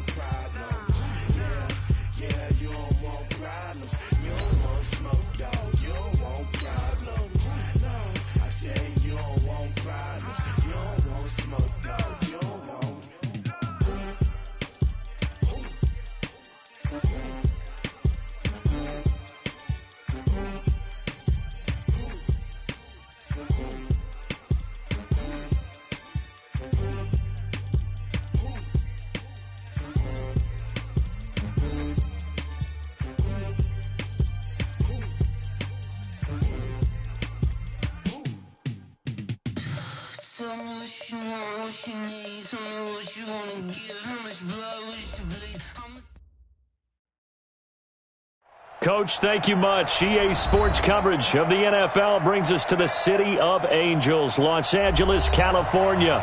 want problems. Yeah, you don't want problems. You don't want smoke, dog. You don't want problems. No, I said you don't want problems. You don't want smoke, dog. You don't want. Coach, thank you much. EA Sports coverage of the NFL brings us to the City of Angels, Los Angeles, California.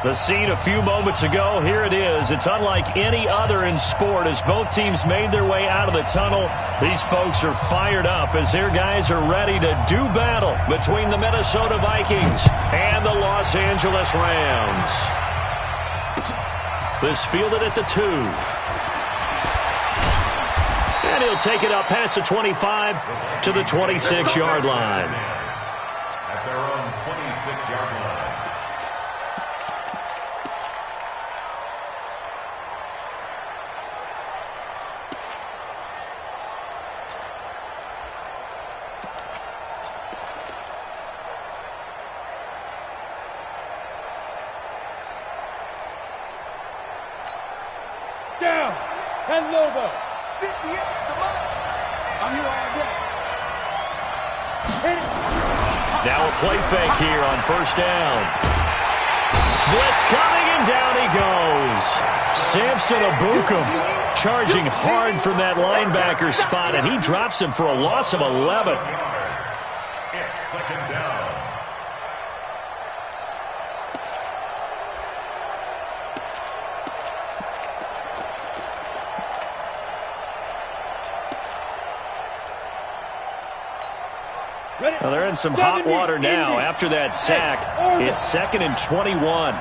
The scene a few moments ago, here it is. It's unlike any other in sport as both teams made their way out of the tunnel. These folks are fired up as their guys are ready to do battle between the Minnesota Vikings and the Los Angeles Rams. This fielded at the 2. And he'll take it up past the 25 to the 26-yard line. At their own 26-yard line. Down. 10 Lobo. 58 to Mike. I'm here all day. Now a play fake here on first down. Blitz coming, and down he goes. Samson Abukum charging hard from that linebacker spot, and he drops him for a loss of 11. It's second down. Well, they're in some hot water now after that sack. It's 2nd and 21.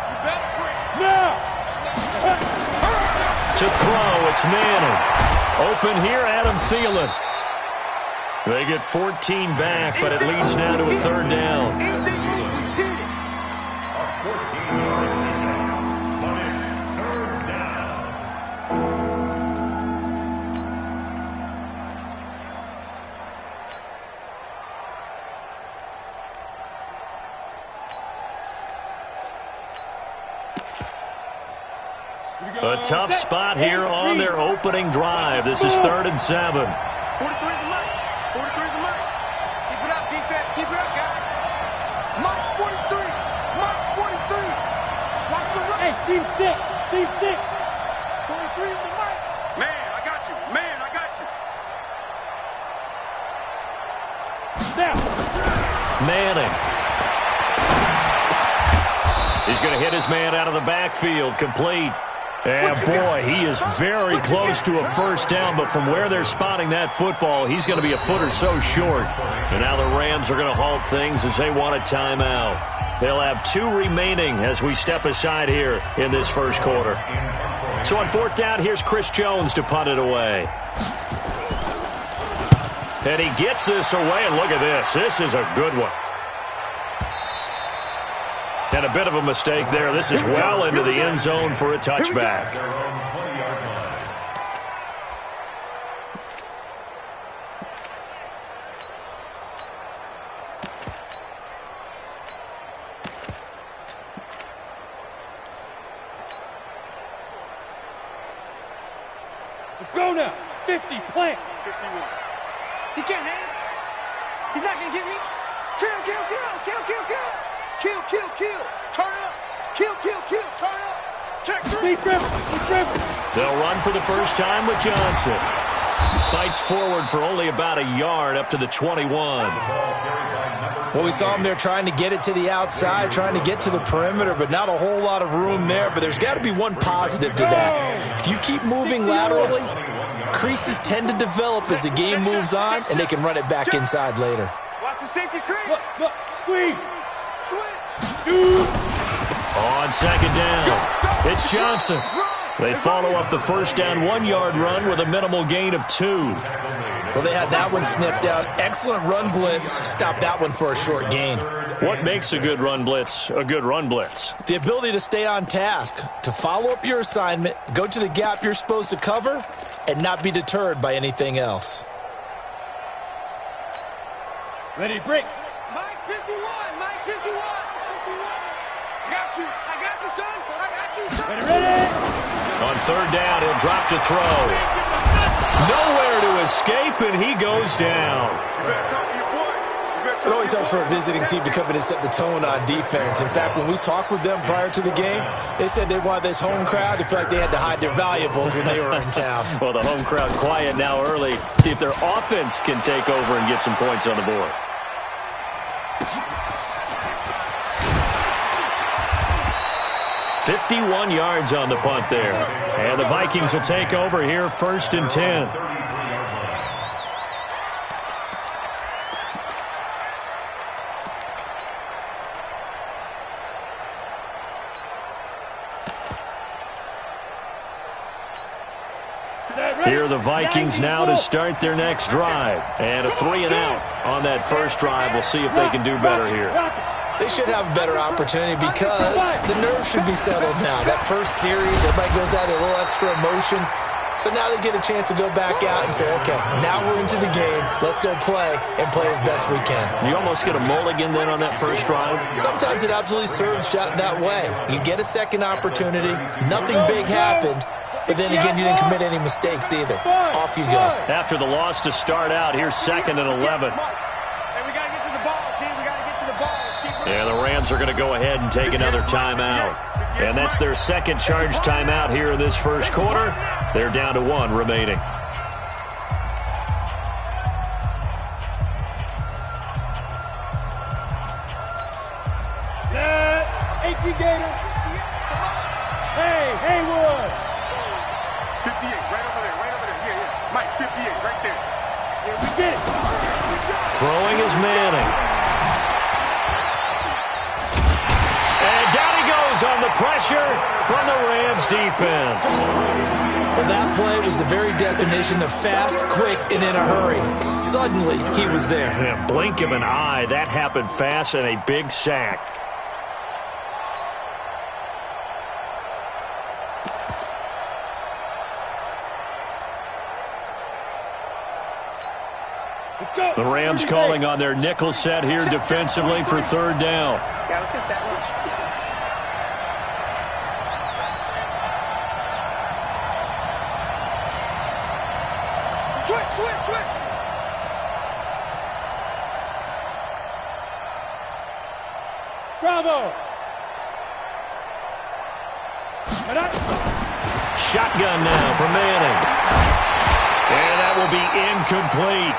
To throw, it's Manning. Open here, Adam Thielen. They get 14 back, but it leads now to a 3rd down. A tough spot here on their opening drive. This is 3rd and 7. 43 is the mic. 43 is the mic. Keep it up, defense. Keep it up, guys. Mike's 43. Mike's 43. Watch the right. Hey, seam 6. Seam 6. 43 is the mic. Man, I got you. Man, I got you. Now. Manning. He's going to hit his man out of the backfield. Complete. And boy, he is very close to a first down, but from where they're spotting that football, he's going to be a foot or so short. And now the Rams are going to halt things as they want a timeout. They'll have 2 remaining as we step aside here in this first quarter. So on 4th down, here's Chris Jones to punt it away. And he gets this away, and look at this. This is a good one. And a bit of a mistake there. This is well into the end zone for a touchback. Let's go now. 50, plant. 51. He can't hang it. He's not going to get me. Kill, kill, kill, kill, kill, kill. Kill, kill, kill. Turn up. Kill, kill, kill. Turn up. Check 3. Deep river. Deep river. They'll run for the first time with Johnson. Fights forward for only about a yard up to the 21. Well, we saw him there trying to get it to the outside, trying to get to the perimeter, but not a whole lot of room there. But there's got to be one positive to that. If you keep moving laterally, creases tend to develop as the game moves on, and they can run it back inside later. Watch the safety creep. Look, squeeze. Switch. Shoot. On 2nd down, it's Johnson. They follow up the first down 1-yard run with a minimal gain of 2. Well, they had that one sniffed out. Excellent run blitz. Stopped that one for a short gain. What makes a good run blitz a good run blitz? The ability to stay on task, to follow up your assignment, go to the gap you're supposed to cover, and not be deterred by anything else. Ready, break. Mike 51, Mike 51. I got you, son. I got you, son. Ready. On third down, he'll drop to throw. Nowhere to escape, and he goes down. It always helps for a visiting team to come in and set the tone on defense. In fact, when we talked with them prior to the game, they said they wanted this home crowd to feel like they had to hide their valuables when they were in town. Well, the home crowd quiet now early. See if their offense can take over and get some points on the board. "51 yards on the punt there. And the Vikings will take over here, 1st and 10. Here are the Vikings now to start their next drive. And a 3-and-out on that first drive. We'll see if they can do better here. They should have a better opportunity because the nerves should be settled now. That first series, everybody goes out with a little extra emotion. So now they get a chance to go back out and say, okay, now we're into the game. Let's go play and play as best we can. You almost get a mulligan then on that first drive? Sometimes it absolutely serves that way. You get a second opportunity. Nothing big happened. But then again, you didn't commit any mistakes either. Off you go. After the loss to start out, here's 2nd and 11. Hey, we got to get to the ball, team. We got to get to the ball. Let's keep running. Yeah, the Rams are going to go ahead and take another timeout. And that's their second charge timeout here in this first quarter. They're down to 1 remaining. Set. 18 Gator. Hey, Haywood. 58, right over there. Yeah. Mike, 58, right there. Yeah, we did it. Throwing is Manning. And down he goes on the pressure from the Rams defense. Well, that play was the very definition of fast, quick, and in a hurry. Suddenly, he was there. Yeah, blink of an eye, that happened fast and a big sack. The Rams calling on their nickel set here defensively for 3rd down. Yeah, let's go set lunch. Switch. Bravo. Shotgun now for Manning. And that will be incomplete.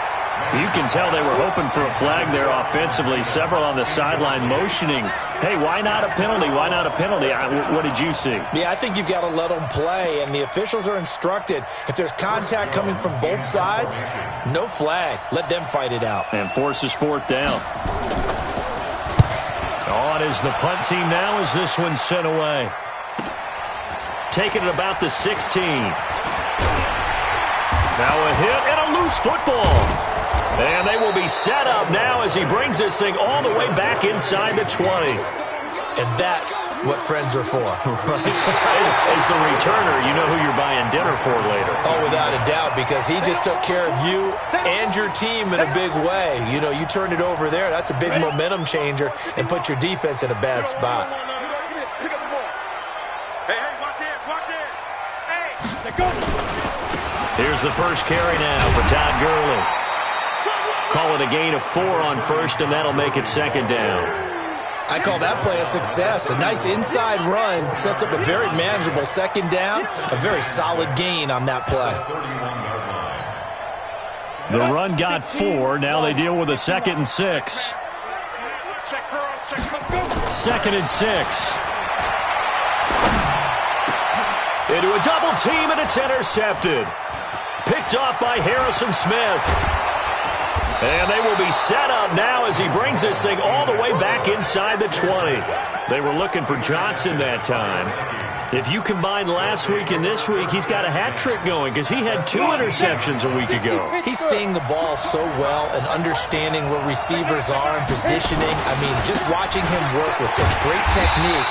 You can tell they were hoping for a flag there offensively. Several on the sideline motioning. Hey, why not a penalty? Why not a penalty? What did you see? Yeah, I think you've got to let them play, and the officials are instructed. If there's contact coming from both sides, no flag. Let them fight it out. And forces 4th down. On is the punt team now as this one's sent away. Taking it about the 16. Now a hit and a loose football. And they will be set up now as he brings this thing all the way back inside the 20. And that's what friends are for. Right. As the returner, you know who you're buying dinner for later. Oh, without a doubt, because he just took care of you and your team in a big way. You know, you turned it over there. That's a big momentum changer and put your defense in a bad spot. Hey, watch it. Hey. Here's the first carry now for Todd Gurley. Call it a gain of 4 on 1st, and that'll make it 2nd down. I call that play a success. A nice inside run sets up a very manageable 2nd down. A very solid gain on that play. The run got 4. Now they deal with a 2nd and 6. 2nd and 6. Into a double team, and it's intercepted. Picked off by Harrison Smith. And they will be set up now as he brings this thing all the way back inside the 20. They were looking for Johnson that time. If you combine last week and this week, he's got a hat trick going because he had 2 interceptions a week ago. He's seeing the ball so well and understanding where receivers are and positioning. I mean, just watching him work with such great technique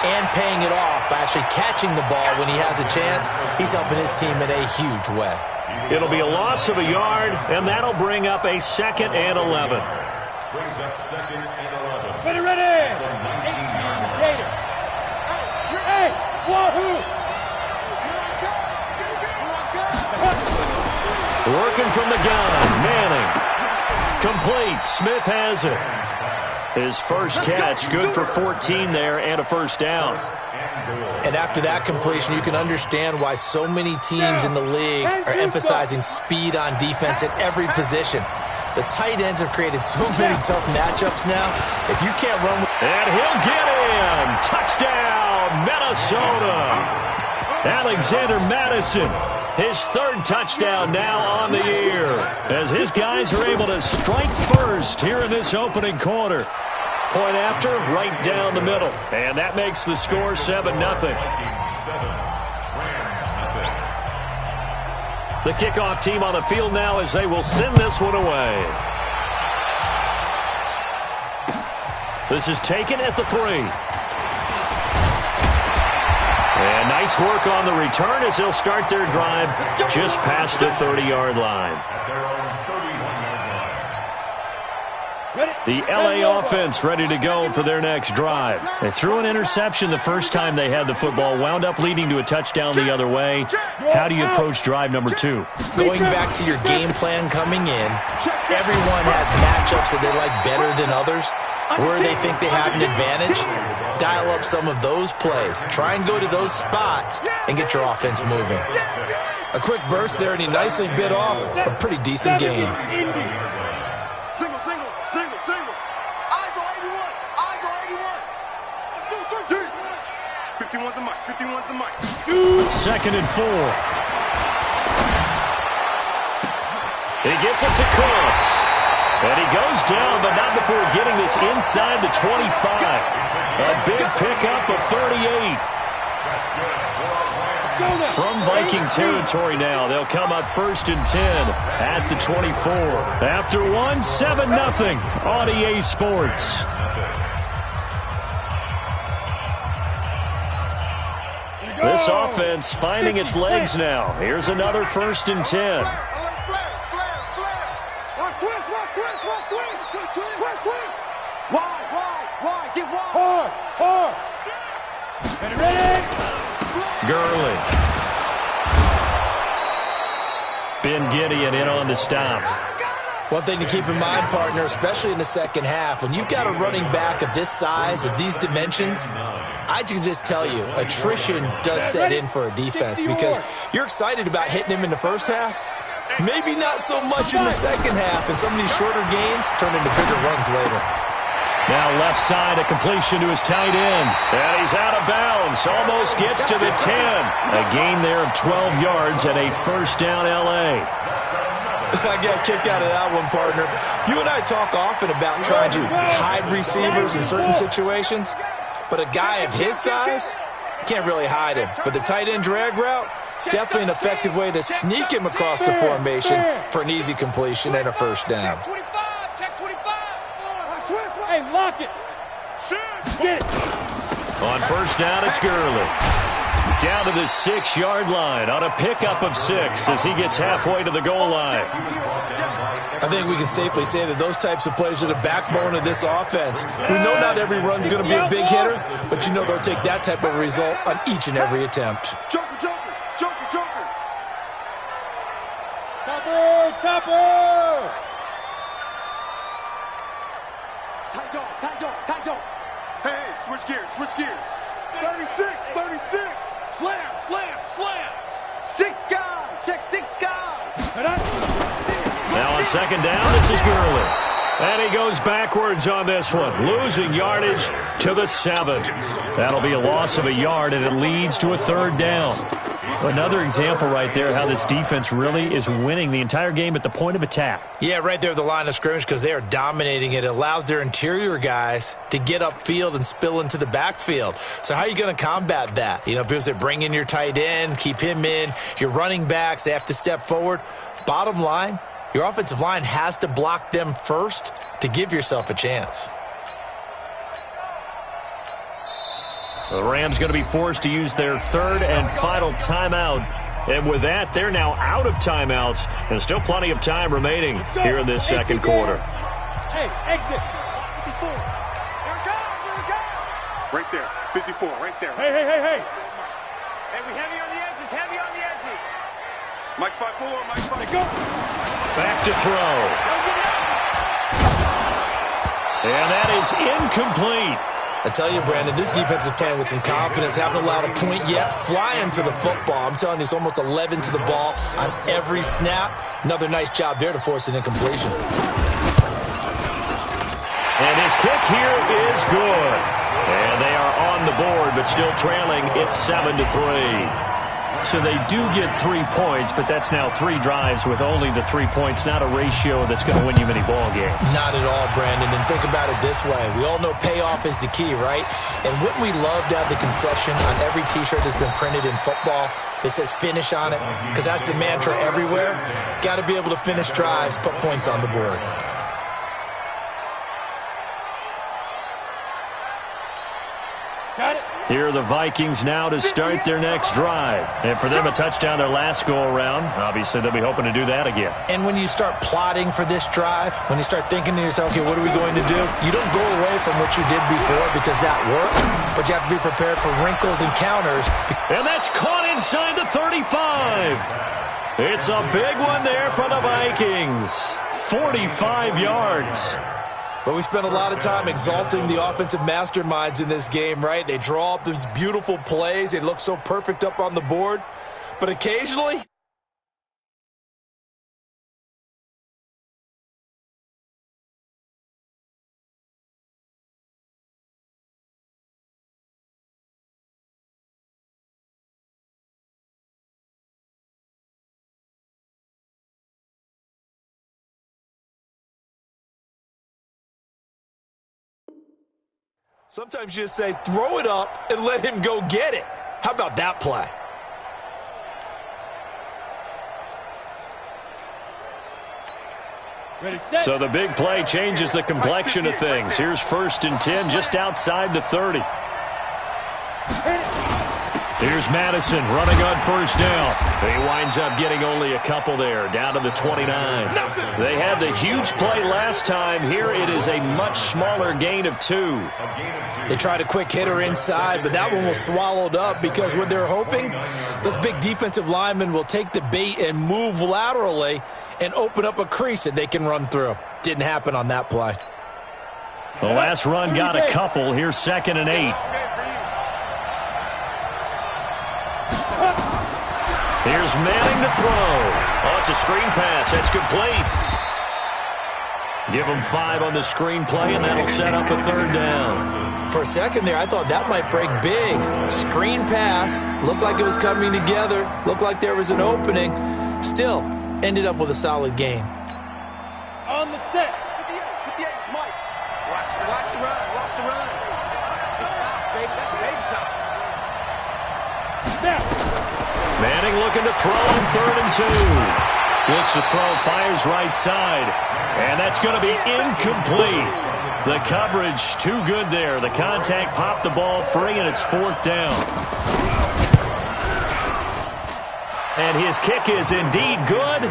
and paying it off by actually catching the ball when he has a chance, he's helping his team in a huge way. It'll be a loss of a yard, and that'll bring up a 2nd and 11. Brings up 2nd and 11. Ready, ready. 18 Gator. Hey, wahoo! Working from the gun, Manning. Complete, Smith has it. His first catch, good for 14 there and a first down. And after that completion, you can understand why so many teams in the league are emphasizing speed on defense at every position. The tight ends have created so many tough matchups now. If you can't run with... And he'll get in. Touchdown, Minnesota. Alexander Madison, his 3rd touchdown now on the year, as his guys are able to strike first here in this opening quarter. Point after, right down the middle. And that makes the score 7-0. The kickoff team on the field now as they will send this one away. This is taken at the 3. And nice work on the return as they'll start their drive just past the 30-yard line. The LA offense ready to go for their next drive. They threw an interception the first time they had the football, wound up leading to a touchdown the other way. How do you approach drive number 2? Going back to your game plan coming in, everyone has matchups that they like better than others, where they think they have an advantage. Dial up some of those plays. Try and go to those spots and get your offense moving. A quick burst there, and he nicely bit off a pretty decent gain. Single, single, single, single. Eyes on 81. Eyes on 81. 51's the mic. 51's the mic. 2nd and 4. He gets it to Cooks. And he goes down, but not before getting this inside the 25. A big pickup of 38. From Viking territory now, they'll come up 1st and 10 at the 24. After one, 7-0 on EA Sports. This offense finding its legs now. Here's another 1st and 10. Watch twist, watch twist, watch twist. Twist, twist. Wide, get wide. Hard. Ready? Gurley. Ben Gideon in on the stop. One thing to keep in mind, partner, especially in the second half, when you've got a running back of this size, of these dimensions, I can just tell you, attrition does set in for a defense because you're excited about hitting him in the first half. Maybe not so much in the second half, and some of these shorter gains turn into bigger runs later. Now left side, a completion to his tight end. And he's out of bounds. Almost gets to the 10. A gain there of 12 yards and a first down L.A. I got a kick out of that one, partner. You and I talk often about trying to hide receivers in certain situations, but a guy of his size, you can't really hide him. But the tight end drag route, definitely an effective way to sneak him across the formation for an easy completion and a first down. Check 25. Hey, lock it. Get it. On first down, it's Gurley. Down to the 6-yard line on a pickup of 6 as he gets halfway to the goal line. I think we can safely say that those types of plays are the backbone of this offense. We know not every run's going to be a big hitter, but you know they'll take that type of result on each and every attempt. Joker. Topper. Tight dog. Hey, switch gears. 36. Slam. 6 guys. Check 6 guys. Now on second down, this is Gurley. And he goes backwards on this one, losing yardage to the 7. That'll be a loss of a yard, and it leads to a third down. Another example right there how this defense really is winning the entire game at the point of attack. Yeah, right there at the line of scrimmage because they are dominating it. It allows their interior guys to get upfield and spill into the backfield. So how are you going to combat that? You know, people say bring in your tight end, keep him in. Your running backs, they have to step forward. Bottom line, your offensive line has to block them first to give yourself a chance. The Rams going to be forced to use their third and final timeout. And with that, they're now out of timeouts. And still plenty of time remaining here in this second quarter. Hey, exit. 54. Here it goes. Here it goes. Right there. 54. Right there. Hey. Hey, we heavy on the edges. Heavy on the edges. Mike 5-4. Mike 5. Go. Back to throw. And that is incomplete. I tell you, Brandon, this defense is playing with some confidence. Haven't allowed a point yet. Flying to the football. I'm telling you, it's almost 11 to the ball on every snap. Another nice job there to force an incompletion. And his kick here is good. And they are on the board, but still trailing. It's 7-3. So they do get 3 points, but that's now 3 drives with only the 3 points, not a ratio that's going to win you many ball games. Not at all, Brandon. And think about it this way. We all know payoff is the key, right? And wouldn't we love to have the concession on every T-shirt that's been printed in football that says finish on it? Because that's the mantra everywhere. Got to be able to finish drives, put points on the board. Got it. Here are the Vikings now to start their next drive. And for them, a touchdown their last go-around. Obviously, they'll be hoping to do that again. And when you start plotting for this drive, when you start thinking to yourself, okay, what are we going to do? You don't go away from what you did before because that worked, but you have to be prepared for wrinkles and counters. And that's caught inside the 35. It's a big one there for the Vikings. 45 yards. But we spent a lot of time exalting the offensive masterminds in this game, right? They draw up these beautiful plays. They look so perfect up on the board. But occasionally, sometimes you just say, throw it up and let him go get it. How about that play? Ready, set. So the big play changes the complexion of things. Here's 1st and 10 just outside the 30. Here's Madison running on 1st down. He winds up getting only a couple there, down to the 29. They had the huge play last time. Here it is a much smaller gain of 2. They tried a quick hitter inside, but that one was swallowed up because what they're hoping, those big defensive linemen will take the bait and move laterally and open up a crease that they can run through. Didn't happen on that play. The last run got a couple. Here's 2nd and 8. Here's Manning to throw. Oh, it's a screen pass. That's complete. Give them 5 on the screen play, and that'll set up a 3rd down. For a second there, I thought that might break big. Screen pass. Looked like it was coming together. Looked like there was an opening. Still, ended up with a solid gain. On the set. 58, Mike. Watch the run. Watch the run. It's out, baby. That's baby shot. Snap. Manning looking to throw on 3rd and 2. Looks to throw, fires right side. And that's going to be incomplete. The coverage too good there. The contact popped the ball free, and it's 4th down. And his kick is indeed good.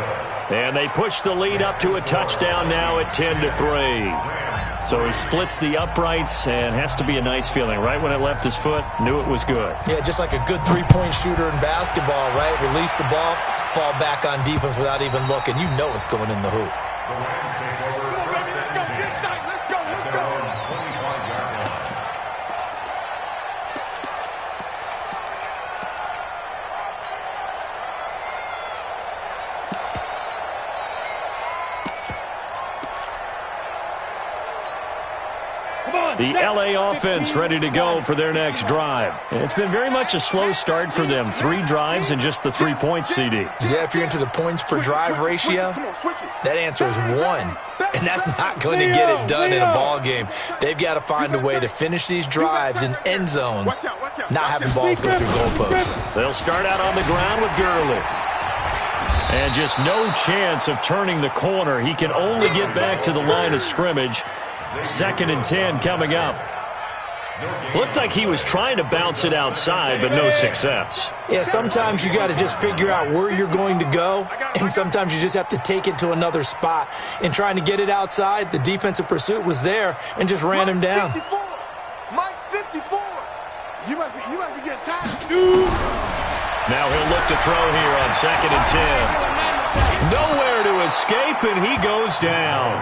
And they push the lead up to a touchdown now at 10-3. So he splits the uprights, and has to be a nice feeling. Right when it left his foot, knew it was good. Yeah, just like a good three-point shooter in basketball, right? Release the ball, fall back on defense without even looking. You know it's going in the hoop. Come on. The LA offense ready to go for their next drive. It's been very much a slow start for them. 3 drives and just the 3 points, CD. Yeah, if you're into the points per drive ratio, that answer is 1. And that's not going to get it done in a ball game. They've got to find a way to finish these drives in end zones, not having balls go through goalposts. They'll start out on the ground with Gurley. And just no chance of turning the corner. He can only get back to the line of scrimmage. 2nd and 10 coming up. Looked like he was trying to bounce it outside, but no success. Yeah, sometimes you got to just figure out where you're going to go, and sometimes you just have to take it to another spot. In trying to get it outside, the defensive pursuit was there and just ran him down. Mike 54. You must be getting tired. Now he'll look to throw here on 2nd and 10. Nowhere to escape, and he goes down.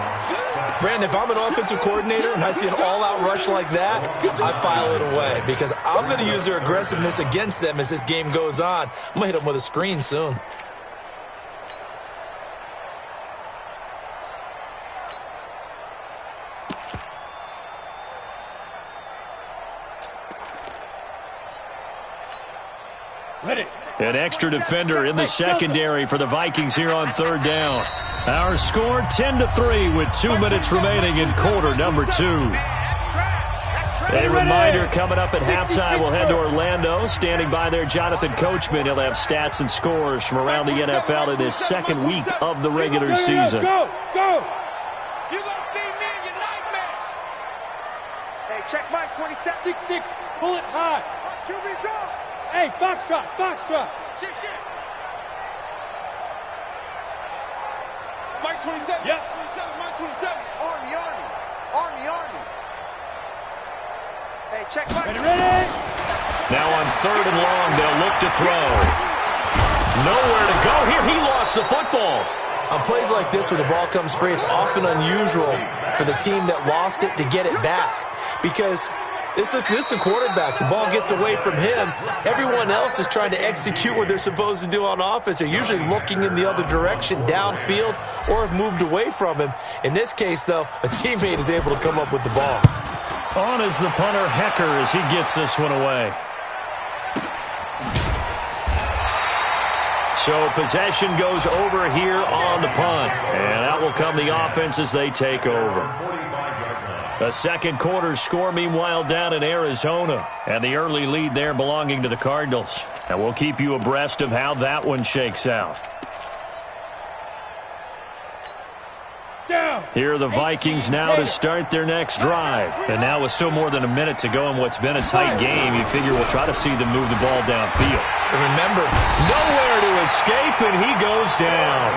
Brandon, if I'm an offensive coordinator and I see an all-out rush like that, I file it away because I'm going to use their aggressiveness against them as this game goes on. I'm going to hit them with a screen soon. An extra defender in the secondary for the Vikings here on 3rd down. Our score 10-3 with 2 minutes remaining in quarter number 2. A reminder coming up at halftime, we'll head to Orlando. Standing by there, Jonathan Coachman. He'll have stats and scores from around the NFL in his 2nd week of the regular season. Go! You're going to see me in your nightmares. Hey, check Mike 27. 6-6. Pull it high. QB draw. Hey, foxtrot. Shit. Mike 27. Yep. 27, Mike 27. Army. Hey, check Mike. Ready? Now on 3rd and long, they'll look to throw. Nowhere to go here. He lost the football. On plays like this where the ball comes free, it's often unusual for the team that lost it to get it back because this is the quarterback. The ball gets away from him. Everyone else is trying to execute what they're supposed to do on offense. They're usually looking in the other direction, downfield, or have moved away from him. In this case, though, a teammate is able to come up with the ball. On is the punter, Hecker, as he gets this one away. So possession goes over here on the punt. And out will come the offense as they take over. The 2nd quarter score, meanwhile, down in Arizona. And the early lead there belonging to the Cardinals. And we'll keep you abreast of how that one shakes out. Here are the Vikings now to start their next drive. And now with still more than a minute to go in what's been a tight game, you figure we'll try to see them move the ball downfield. And remember, nowhere to escape, and he goes down.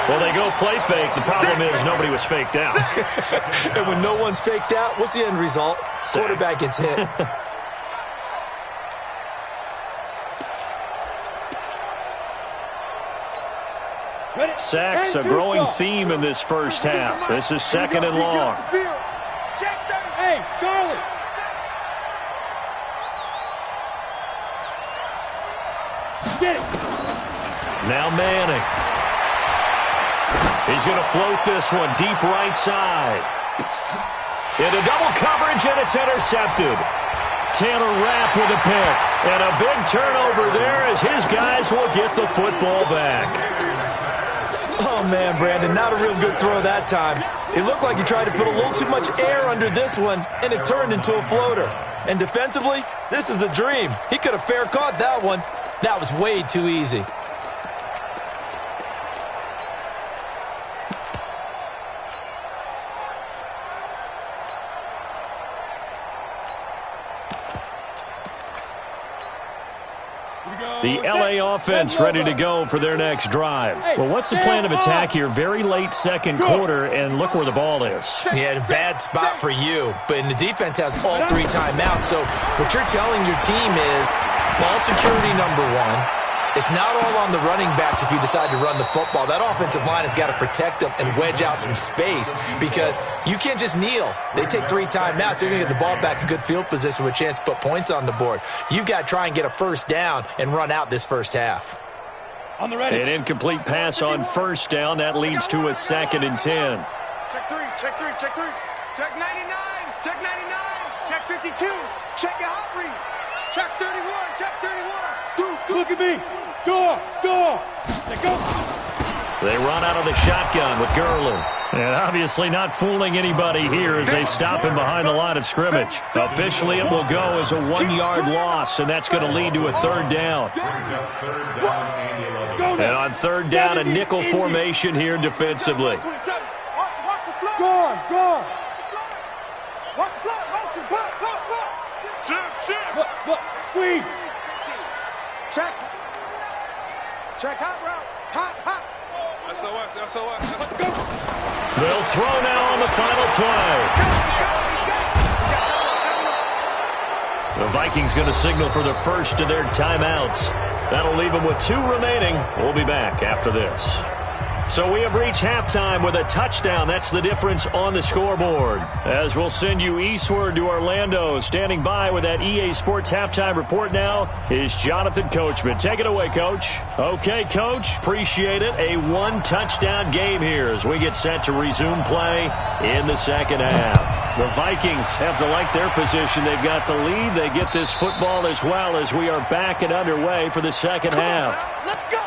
Well, they go play fake. The problem is nobody was faked out. And when no one's faked out, what's the end result? Quarterback gets hit. Sacks, a growing theme in this first half. This is 2nd and long. Hey, Charlie. Get it. Now Manning. He's going to float this one deep right side. Into double coverage, and it's intercepted. Taylor Rapp with a pick. And a big turnover there as his guys will get the football back. Oh, man, Brandon, not a real good throw that time. It looked like he tried to put a little too much air under this one, and it turned into a floater. And defensively, this is a dream. He could have fair caught that one. That was way too easy. The LA offense ready to go for their next drive. Well, what's the plan of attack here? Very late 2nd quarter, and look where the ball is. Yeah, a bad spot for you, but the defense has all 3 timeouts. So what you're telling your team is ball security number 1. It's not all on the running backs if you decide to run the football. That offensive line has got to protect them and wedge out some space because you can't just kneel. They take 3 timeouts. They're going to get the ball back in good field position with a chance to put points on the board. You got to try and get a first down and run out this first half. On the ready. An incomplete pass on 1st down. That leads to a 2nd and 10. Check 3. Check 99. Check 99. Check 52. Check your hot read. Check 31. Check 31. Look at me. Door. Let go. They run out of the shotgun with Gurley. And obviously not fooling anybody here as they stop him behind the line of scrimmage. Officially, it will go as a 1-yard loss, and that's going to lead to a third down. And on third down, a nickel formation here defensively. Watch the floor. Go. Watch the floor. Motion. Block. Shift. Look. Squeeze. Check hot route. Hot. SOS. Let's go. They'll throw now on the final play. The Vikings going to signal for the first of their timeouts. That'll leave them with 2 remaining. We'll be back after this. So we have reached halftime with a touchdown. That's the difference on the scoreboard. As we'll send you eastward to Orlando. Standing by with that EA Sports halftime report now is Jonathan Coachman. Take it away, Coach. Okay, Coach. Appreciate it. A 1-touchdown game here as we get set to resume play in the second half. The Vikings have to like their position. They've got the lead. They get this football as well as we are back and underway for the second half. Let's go.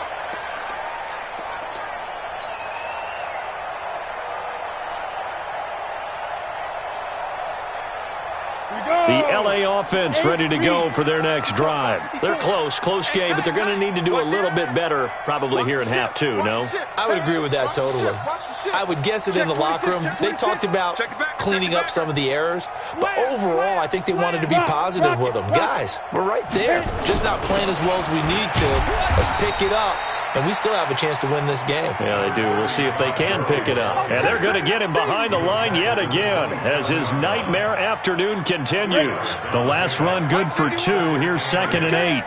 The LA offense ready to go for their next drive. They're close game, but they're going to need to do a little bit better probably here in half 2, no? I would agree with that totally. I would guess it in the locker room. They talked about cleaning up some of the errors, but overall, I think they wanted to be positive with them. Guys, we're right there. Just not playing as well as we need to. Let's pick it up. And we still have a chance to win this game. Yeah, they do. We'll see if they can pick it up. And they're going to get him behind the line yet again as his nightmare afternoon continues. The last run good for 2. Here's 2nd and 8.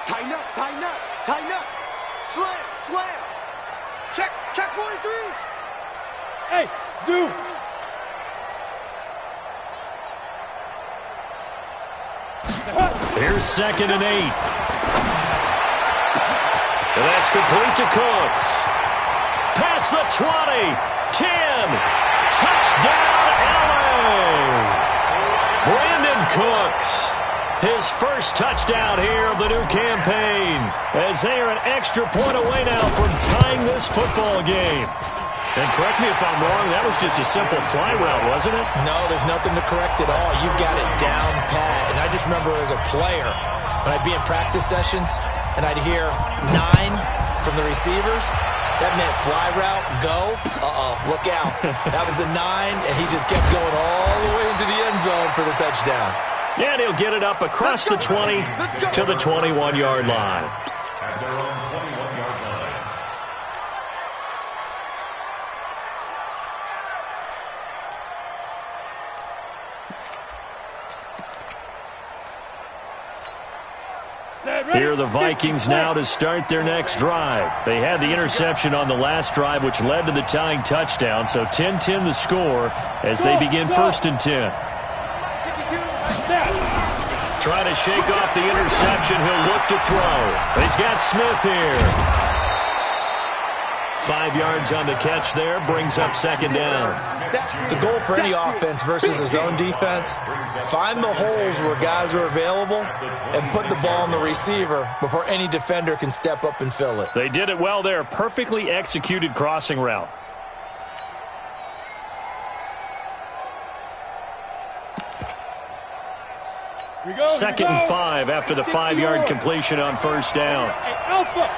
Tighten up. Slam. Check 43. Hey, zoom. Here's 2nd and 8. And that's complete to Cooks. Past the 20. 10. Touchdown, LA. Brandon Cooks. His first touchdown here of the new campaign. As they are an extra point away now from tying this football game. And correct me if I'm wrong, that was just a simple fly route, wasn't it? No, there's nothing to correct at all. You've got it down pat. And I just remember as a player, when I'd be in practice sessions, and I'd hear 9 from the receivers. That meant fly route, go. Look out. That was the 9, and he just kept going all the way into the end zone for the touchdown. Yeah, and he'll get it up across the 20 to the 21-yard line. At their own 21-yard line. Here are the Vikings now to start their next drive. They had the interception on the last drive, which led to the tying touchdown. So 10-10 the score as they begin 1st and 10. Trying to shake off the interception. He'll look to throw. He's got Smith here. 5 yards on the catch there. Brings up 2nd down. The goal for any offense versus his own defense, find the holes where guys are available and put the ball on the receiver before any defender can step up and fill it. They did it well there. Perfectly executed crossing route. Second and 5 after the 5-yard completion on 1st down. Alpha.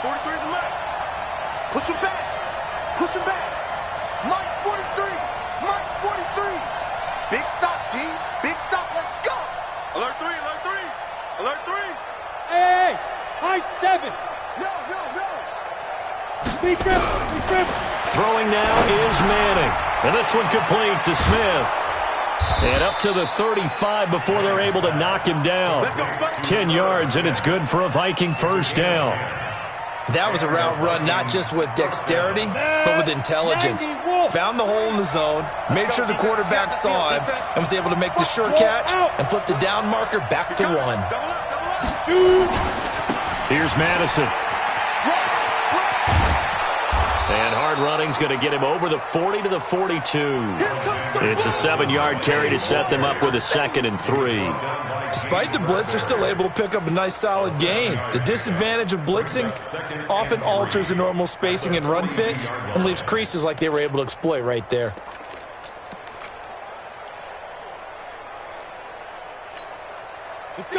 43 is the mark. Push him back. Mike's 43. Big stop, D. Big stop. Let's go. Alert 3. Hey. High 7. No. Be careful. Throwing now is Manning. And this one complete to Smith. And up to the 35 before they're able to knock him down. 10 yards, and it's good for a Viking 1st down. That was a route run not just with dexterity, but with intelligence. Found the hole in the zone, made sure the quarterback saw him, and was able to make the sure catch and flip the down marker back to 1. Here's Madison. And hard yard running is going to get him over the 40 to the 42. It's a 7-yard carry to set them up with a 2nd and 3. Despite the blitz, they're still able to pick up a nice solid gain. The disadvantage of blitzing often alters the normal spacing and run fits and leaves creases like they were able to exploit right there.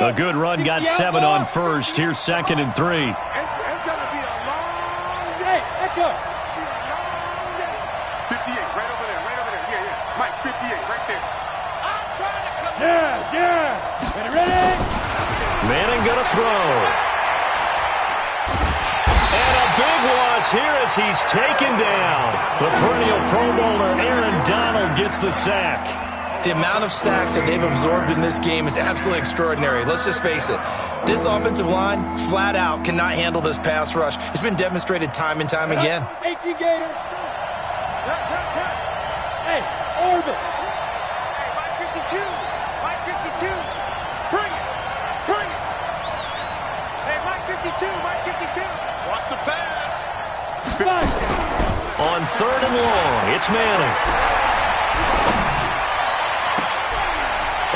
A good run got 7 on first. Here's 2nd and 3. It's going to be a long Hey, Echo. 58, right over there, right over there. Yeah, yeah. Mike, 58, right there. I'm trying to come. Yeah. Ready? Manning going to throw. And a big loss here as he's taken down. The perennial Pro Bowler Aaron Donald gets the sack. The amount of sacks that they've absorbed in this game is absolutely extraordinary. Let's just face it. This offensive line, flat out, cannot handle this pass rush. It's been demonstrated time and time again. 18 Gator. Hey, orbit. Hey, Mike 52. Mike 52. Bring it. Bring it. Hey, Mike 52. Mike 52. Watch the pass. On 3rd and long, it's Manning.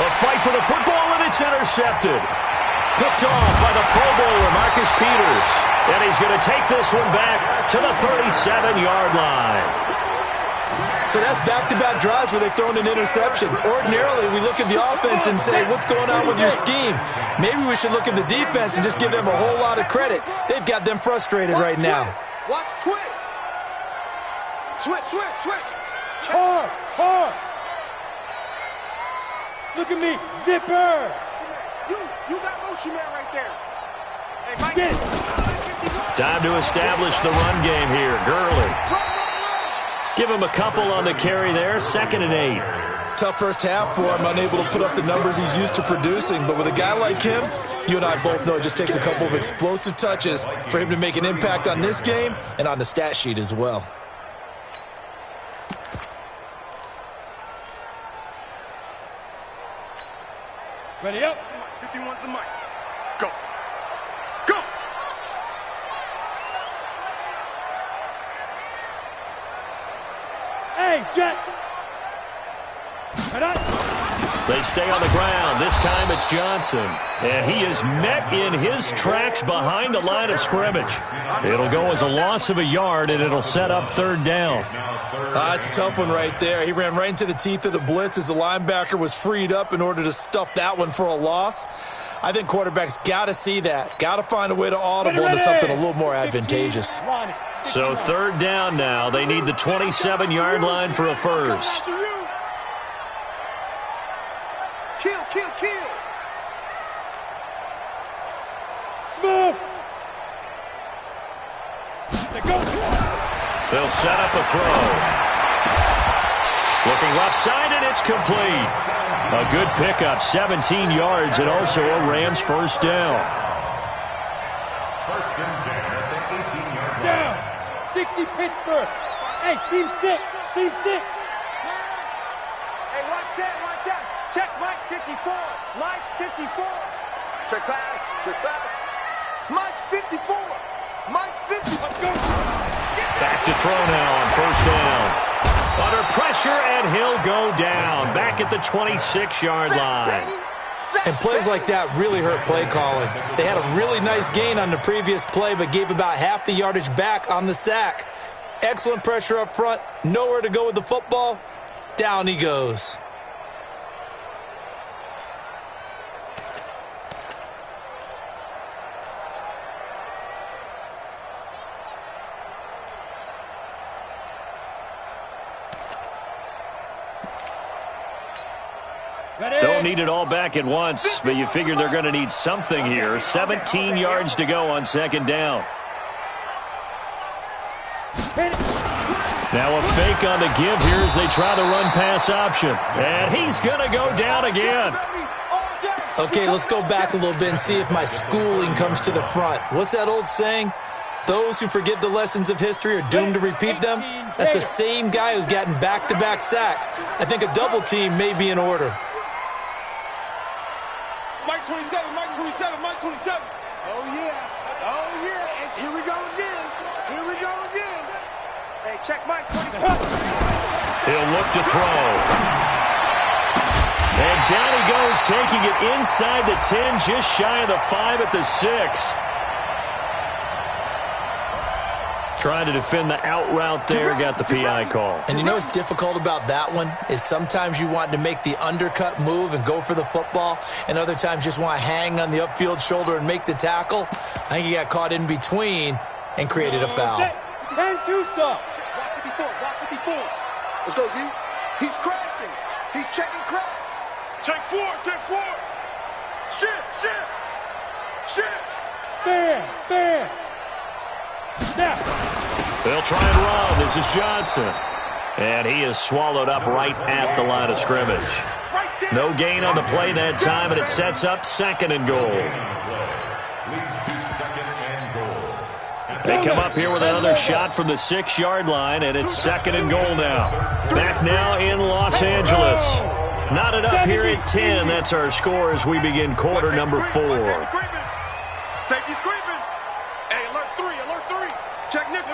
A fight for the football, and it's intercepted. Picked off by the Pro Bowler, Marcus Peters. And he's going to take this one back to the 37-yard line. So that's back-to-back drives where they've thrown an interception. Ordinarily, we look at the offense and say, what's going on with your scheme? Maybe we should look at the defense and just give them a whole lot of credit. They've got them frustrated right now. Watch twitch. Switch. Hard. Look at me. Zipper. You got motion man right there. Hey, Mike. Get it. Time to establish the run game here. Gurley. Give him a couple on the carry there. 2nd and 8. Tough first half for him, unable to put up the numbers he's used to producing. But with a guy like him, you and I both know it just takes a couple of explosive touches for him to make an impact on this game and on the stat sheet as well. Ready up. 51's the mic. Go. Go. Hey, Jet. Right on. They stay on the ground. This time it's Johnson. And he is met in his tracks behind the line of scrimmage. It'll go as a loss of a yard, and it'll set up 3rd down. It's a tough one right there. He ran right into the teeth of the blitz as the linebacker was freed up in order to stuff that one for a loss. I think quarterbacks got to see that. Got to find a way to audible into something a little more advantageous. So 3rd down now. They need the 27-yard line for a first. Kill. Smooth. They'll set up a throw. Looking left side, and it's complete. A good pickup, 17 yards, and also a Rams first down. 1st and 10 at the 18-yard line. Down. 60 Pittsburgh. Hey, seam 6. Hey, watch that. Check Mike 54. Mike 54. Check pass. Mike 54. Mike 54. Let's go. Back to throw now on 1st down. Under pressure, and he'll go down. Back at the 26-yard line. And plays like that really hurt play calling. They had a really nice gain on the previous play, but gave about half the yardage back on the sack. Excellent pressure up front. Nowhere to go with the football. Down he goes. Don't need it all back at once, but you figure they're going to need something here. 17 yards to go on 2nd down. Now a fake on the give here as they try the run-pass option. And he's going to go down again. Okay, let's go back a little bit and see if my schooling comes to the front. What's that old saying? Those who forget the lessons of history are doomed to repeat them. That's the same guy who's gotten back-to-back sacks. I think a double team may be in order. Mike 27. Oh, yeah. And here we go again. Hey, check Mike. 20. He'll look to throw. And down he goes, taking it inside the 10, just shy of the 5 at the 6. Trying to defend the out route there, got the PI call. And you know what's difficult about that one is sometimes you want to make the undercut move and go for the football, and other times just want to hang on the upfield shoulder and make the tackle. I think he got caught in between and created a foul. 10-2 soft. Block 54, block 54. Let's go, D. He's crashing. He's checking crash. Check 4, check 4. Shit. Fair. Snap. They'll try and run. This is Johnson. And he is swallowed up right at the line of scrimmage. No gain on the play that time, and it sets up 2nd and goal. Leads to 2nd and goal. They come up here with another shot from the 6-yard line, and it's 2nd and goal now. Back now in Los Angeles. Knotted up here at 10. That's our score as we begin quarter number 4. Safety's creeping. Hey, alert 3. Check nickel.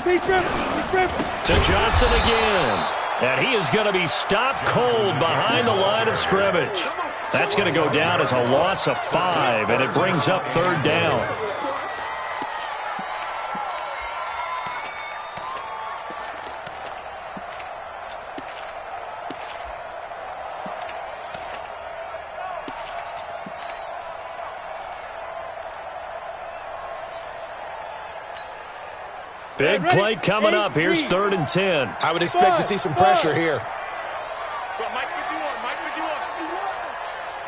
He's driven. To Johnson again. And he is going to be stopped cold behind the line of scrimmage. That's going to go down as a loss of 5, and it brings up 3rd down. Big play coming up. Here's 3rd and 10. I would expect to see some pressure here. Mike 51.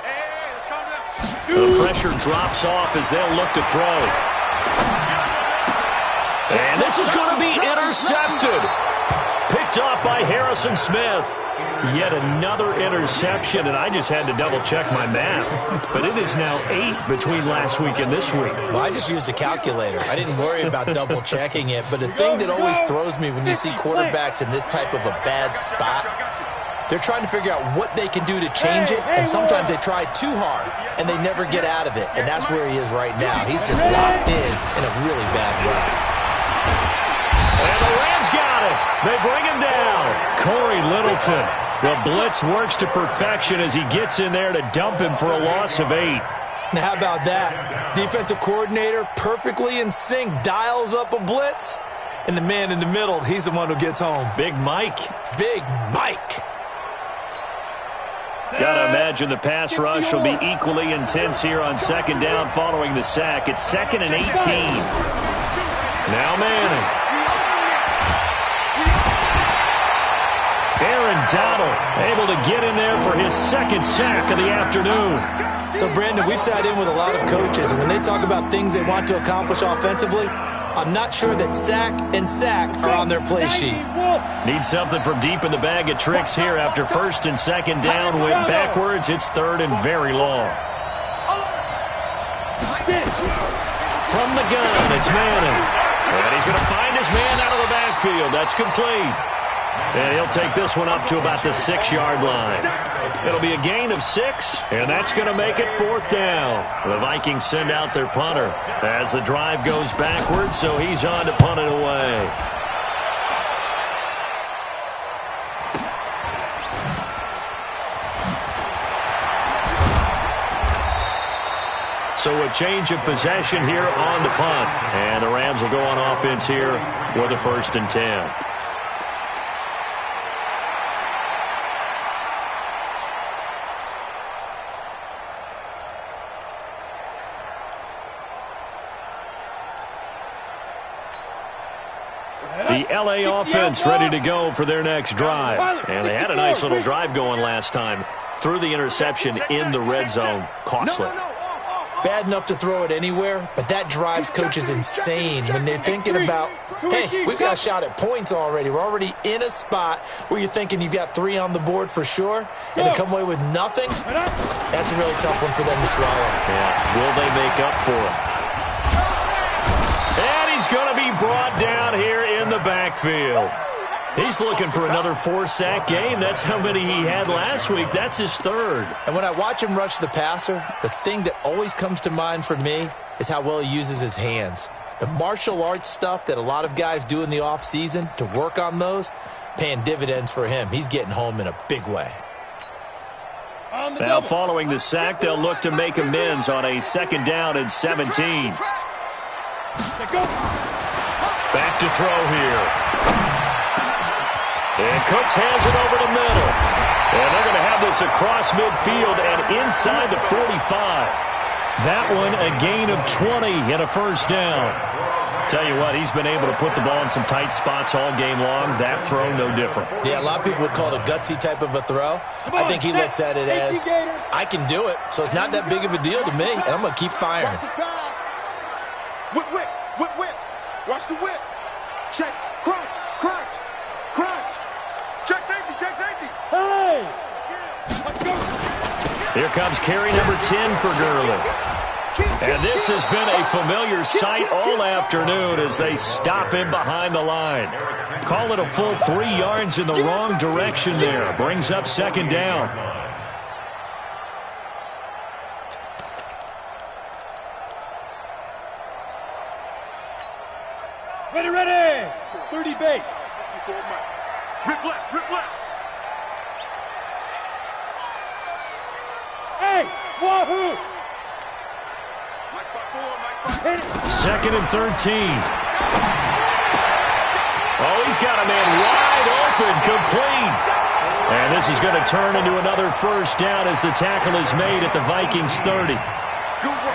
Hey, let's calm down. The pressure drops off as they'll look to throw. And this is going to be intercepted. Picked off by Harrison Smith. Yet another interception, and I just had to double-check my math. But it is now 8 between last week and this week. Well, I just used a calculator. I didn't worry about double-checking it. But the thing that always throws me when you see quarterbacks in this type of a bad spot, they're trying to figure out what they can do to change it, and sometimes they try too hard, and they never get out of it. And that's where he is right now. He's just locked in a really bad way. And the Rams got it. They bring him down. Corey Littleton. The blitz works to perfection as he gets in there to dump him for a loss of 8. Now, how about that? Defensive coordinator perfectly in sync, dials up a blitz, and the man in the middle, he's the one who gets home. Big Mike. Big Mike. Gotta imagine the pass rush will be equally intense here on 2nd down following the sack. It's 2nd and 18. Now Manning. Aaron Donald able to get in there for his 2nd sack of the afternoon. So, Brandon, we've sat in with a lot of coaches, and when they talk about things they want to accomplish offensively, I'm not sure that sack and sack are on their play sheet. Need something from deep in the bag of tricks here after 1st and 2nd down. Went backwards. It's 3rd and very long. From the gun, it's Manning. And he's going to find his man out of the backfield. That's complete. And he'll take this one up to about the 6-yard line. It'll be a gain of 6, and that's going to make it 4th down. The Vikings send out their punter as the drive goes backwards, so he's on to punt it away. So a change of possession here on the punt. And the Rams will go on offense here with a 1st and 10. The L.A. offense ready to go for their next drive. And they had a nice little drive going last time. Threw the interception in the red zone. Costly. Bad enough to throw it anywhere, but that drives coaches insane when they're thinking about, hey, we've got a shot at points already. We're already in a spot where you're thinking you've got 3 on the board for sure, and to come away with nothing, that's a really tough one for them to swallow. Yeah, will they make up for it? And he's going to be brought down here in the backfield. He's looking for another 4-sack game. That's how many he had last week. That's his 3rd. And when I watch him rush the passer, the thing that always comes to mind for me is how well he uses his hands. The martial arts stuff that a lot of guys do in the offseason to work on those, paying dividends for him. He's getting home in a big way. Now following the sack, they'll look to make amends on a 2nd down and 17. Back to throw here. And Cooks has it over the middle. And they're going to have this across midfield and inside the 45. That one a gain of 20 and a 1st down. Tell you what, he's been able to put the ball in some tight spots all game long. That throw, no different. Yeah, a lot of people would call it a gutsy type of a throw. I think he looks at it as, I can do it, so it's not that big of a deal to me, and I'm going to keep firing. Whip, whip, whip, whip. Watch the whip. Check, crunch, crunch, crunch. Check safety, check safety. Hey! Here comes carry number 10 for Gurley. And this has been a familiar sight all afternoon as they stop him behind the line. Call it a full 3 yards in the wrong direction there. Brings up 2nd down. Ready, ready! 30 base. Rip left, rip left. Hey! Wahoo! Mike 5-4, Mike 5. 2nd and 13. Oh, he's got a man wide open, complete. And this is going to turn into another 1st down as the tackle is made at the Vikings 30.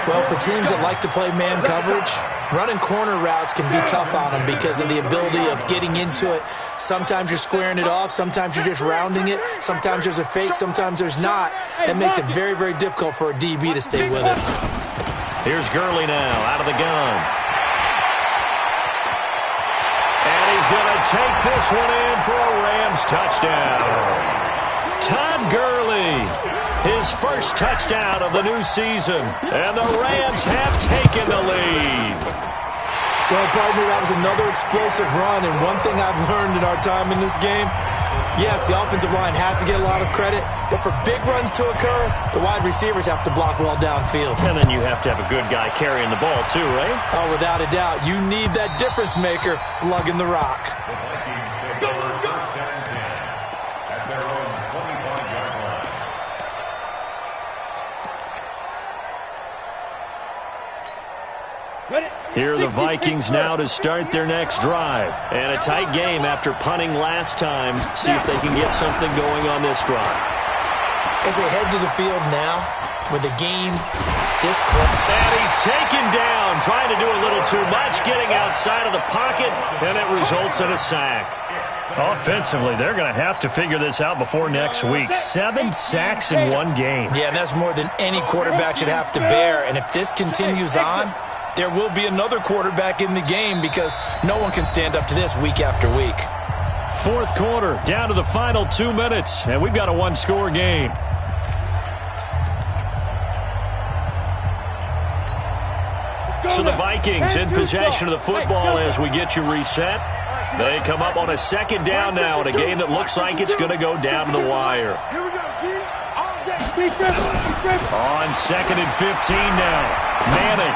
Well, for teams that like to play man coverage, running corner routes can be tough on them because of the ability of getting into it. Sometimes you're squaring it off. Sometimes you're just rounding it. Sometimes there's a fake. Sometimes there's not. That makes it very, very difficult for a DB to stay with it. Here's Gurley now out of the gun. And he's going to take this one in for a Rams touchdown. Todd Gurley, his 1st touchdown of the new season. And the Rams have taken the lead. Well, partner, that was another explosive run. And one thing I've learned in our time in this game, yes, the offensive line has to get a lot of credit, but for big runs to occur, the wide receivers have to block well downfield. And then you have to have a good guy carrying the ball too, right? Oh, without a doubt. You need that difference maker lugging the rock. The Vikings take over 1st and 10 at their own 25-yard line. Here are the Vikings now to start their next drive. And a tight game after punting last time. See if they can get something going on this drive. As they head to the field now, with the game this close. And he's taken down, trying to do a little too much, getting outside of the pocket, and it results in a sack. Offensively, they're going to have to figure this out before next week. 7 sacks in one game. Yeah, and that's more than any quarterback should have to bear. And if this continues on, there will be another quarterback in the game because no one can stand up to this week after week. 4th quarter, down to the final 2 minutes, and we've got a 1-score game. So the Vikings in possession of the football as we get you reset. They come up on a 2nd down now in a game that looks like it's going to go down to the wire. Here we go, D. All day. On 2nd and 15 now. Manning.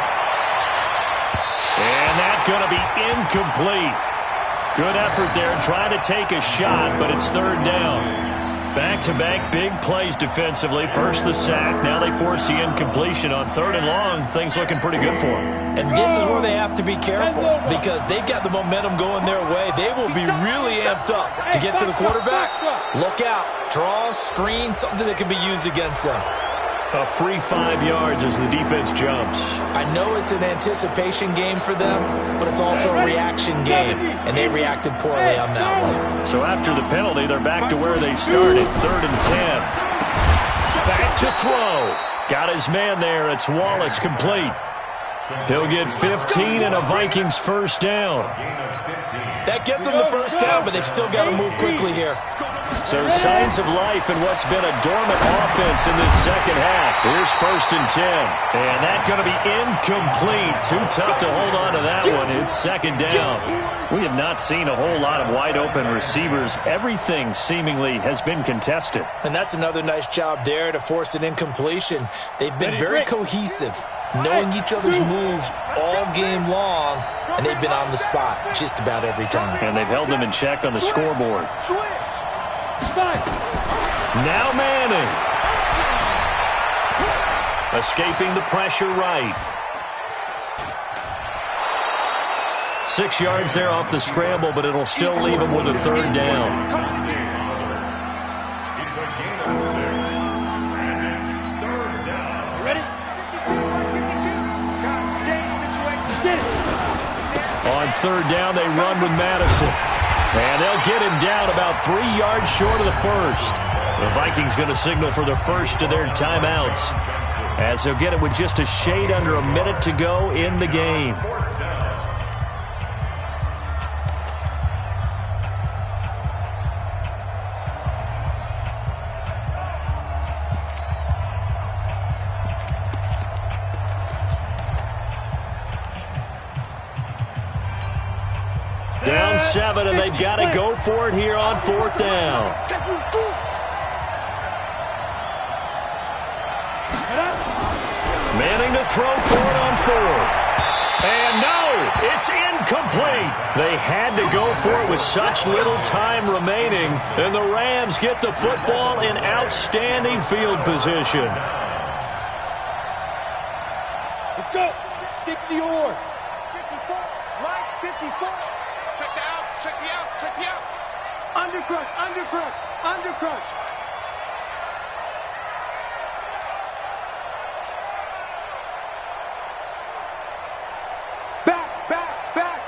And that's going to be incomplete. Good effort there trying to take a shot, but it's 3rd down. Back-to-back big plays defensively. First the sack. Now they force the incompletion on 3rd and long. Things looking pretty good for them. And this is where they have to be careful because they've got the momentum going their way. They will be really amped up to get to the quarterback. Look out. Draw, screen, something that can be used against them. A free 5 yards as the defense jumps. I know it's an anticipation game for them, but it's also a reaction game, and they reacted poorly on that one. So after the penalty, they're back to where they started, 3rd and 10. Back to throw. Got his man there. It's Wallace complete. He'll get 15 and a Vikings 1st down. That gets them the 1st down, but they've still got to move quickly here. So signs of life in what's been a dormant offense in this 2nd half. Here's 1st and 10. And that's going to be incomplete. Too tough to hold on to that one. It's 2nd down. We have not seen a whole lot of wide-open receivers. Everything seemingly has been contested. And that's another nice job there to force an incompletion. They've been very cohesive. knowing each other's moves all game long, and they've been on the spot just about every time. And they've held them in check on the scoreboard. Now Manning. Escaping the pressure right. 6 yards there off the scramble, but it'll still leave him with a third down. It's a gain of 6, and it's third down. Ready? 52. Stay in situation. Get it. On third down, they run with Madison. And they'll get him down about 3 yards short of the first. The Vikings going to signal for the first of their timeouts, as they'll get it with just a shade under a minute to go in the game. Down 7, and they've got to go for it here on fourth down. Manning to throw for it on fourth. And no, it's incomplete. They had to go for it with such little time remaining, and the Rams get the football in outstanding field position. Let's go. 60 or. 54. Right, 54. Check the outs, check the outs, check the outs. Undercrush, undercrush, undercrush. Back, back, back.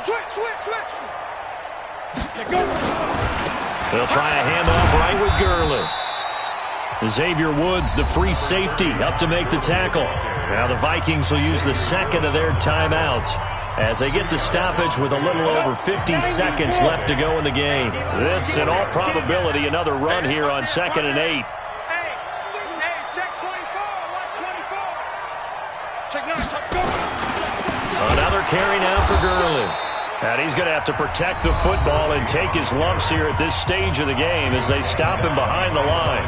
Switch, switch, switch. Let go. They'll try a handoff right with Gurley. Xavier Woods, the free safety, up to make the tackle. Now the Vikings will use the second of their timeouts as they get the stoppage with a little over 50 seconds left to go in the game. This, in all probability, another run here on 2nd and 8. Hey, check 24, watch 24. Check 9, check go. Another carry now for Gurley. And he's going to have to protect the football and take his lumps here at this stage of the game as they stop him behind the line.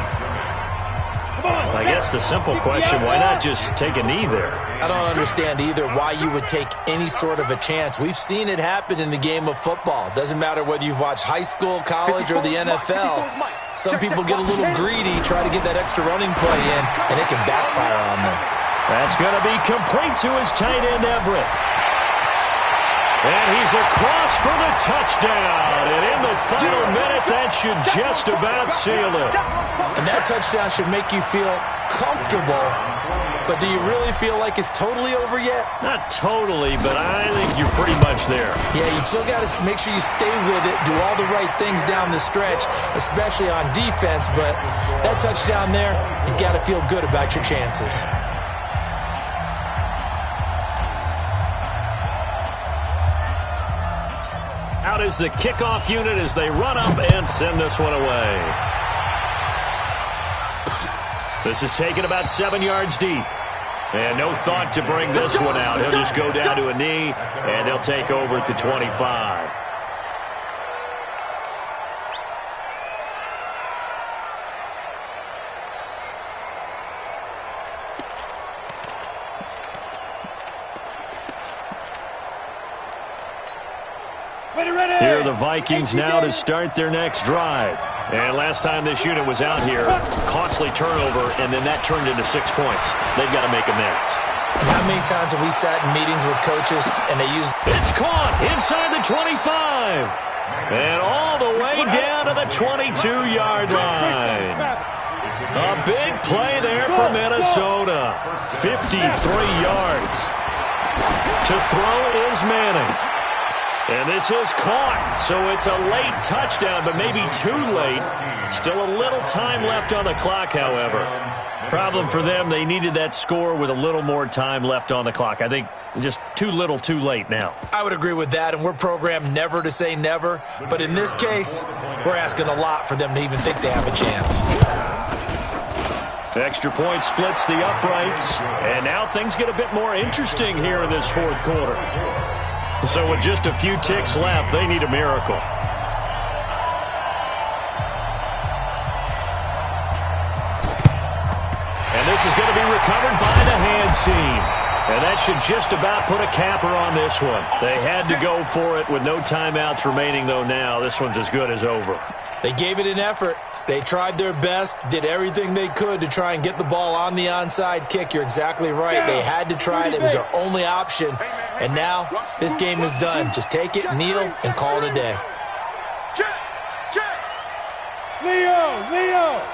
I guess the simple question, why not just take a knee there? I don't understand either why you would take any sort of a chance. We've seen it happen in the game of football. Doesn't matter whether you've watched high school, college, or the NFL. Some people get a little greedy, try to get that extra running play in, and it can backfire on them. That's going to be complete to his tight end, Everett. And he's across for the touchdown. And in the final minute, that should just about seal it. And that touchdown should make you feel comfortable. But do you really feel like it's totally over yet? Not totally, but I think you're pretty much there. Yeah, you still got to make sure you stay with it, do all the right things down the stretch, especially on defense. But that touchdown there, you've got to feel good about your chances. Out is the kickoff unit as they run up and send this one away. This is taken about 7 yards deep. And no thought to bring this one out. He'll just go down to a knee, and they'll take over at the 25. Here are the Vikings now to start their next drive. And last time this unit was out here, costly turnover, and then that turned into 6 points. They've got to make amends. And how many times have we sat in meetings with coaches and they use... It's caught inside the 25. And all the way down to the 22-yard line. A big play there for Minnesota. 53 yards. To throw is Manning. And this is caught, so it's a late touchdown, but maybe too late. Still a little time left on the clock, however. Problem for them, they needed that score with a little more time left on the clock. I think just too little, too late now. I would agree with that, and we're programmed never to say never. But in this case, we're asking a lot for them to even think they have a chance. Extra point splits the uprights, and now things get a bit more interesting here in this fourth quarter. So with just a few ticks left, they need a miracle. And this pass is going to be recovered by the hands team. And that should just about put a capper on this one. They had to go for it with no timeouts remaining, though now. This one's as good as over. They gave it an effort. They tried their best, did everything they could to try and get the ball on the onside kick. You're exactly right. They had to try it. It was their only option. And now this game is done. Just take it, kneel, and call it a day. Leo!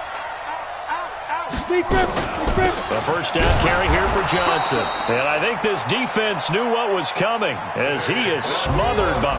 The first down carry here for Johnson. And I think this defense knew what was coming as he is smothered by